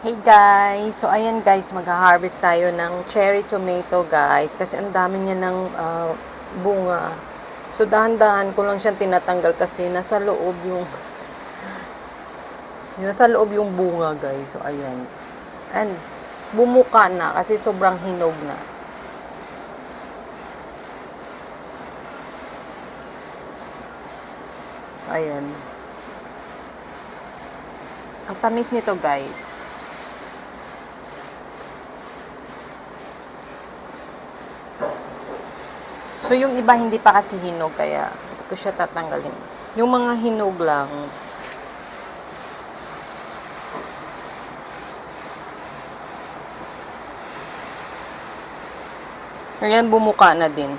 Hey guys! So ayan guys, mag-harvest tayo ng cherry tomato guys kasi ang dami niya ng bunga. So dahan-dahan ko lang siyang tinatanggal kasi nasa loob yung bunga guys. So ayan. And bumuka na kasi sobrang hinog na. So ayan. Ang tamis nito guys. So yung iba hindi pa kasi hinog kaya hindi ko siya tatanggalin. Yung mga hinog lang, ayan, bumuka na din.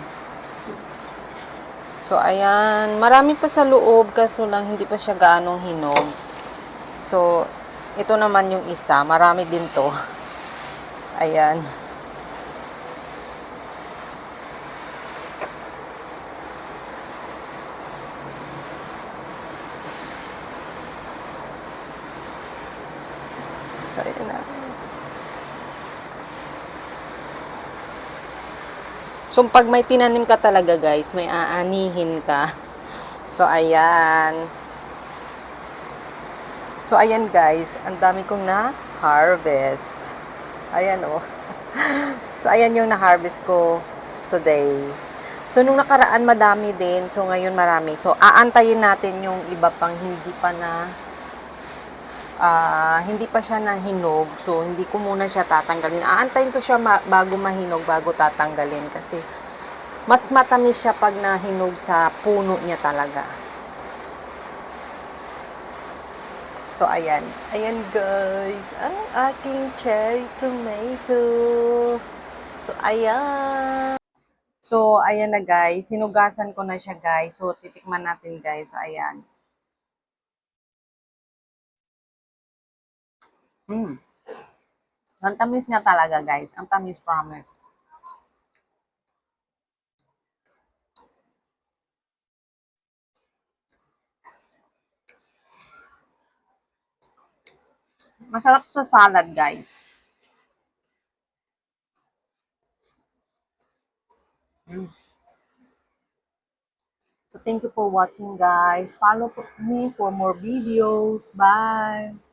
So, ayan. Marami pa sa loob, kaso lang hindi pa siya gaanong hinog. So, ito naman yung isa. Marami din to. Ayan. Ayan na. So, pag may tinanim ka talaga, guys, may aanihin ka. So, ayan. So, ayan, guys. Ang dami kong na-harvest. Ayan, oh. So, ayan yung na-harvest ko today. So, nung nakaraan, madami din. So, ngayon marami. So, aantayin natin yung iba pang hindi pa siya nahinog. So, hindi ko muna siya tatanggalin. Aantayin ko siya bago mahinog, bago tatanggalin. Kasi, mas matamis siya pag nahinog sa puno niya talaga. So, ayan. Ayan, guys. Ang aking cherry tomato. So, ayan. So, ayan na, guys. Hinugasan ko na siya, guys. So, titikman natin, guys. So, ayan. Mm. Ang tamis nga talaga, guys. Ang tamis, promise. Masarap sa salad, guys. Mm. So, thank you for watching, guys. Follow me for more videos. Bye!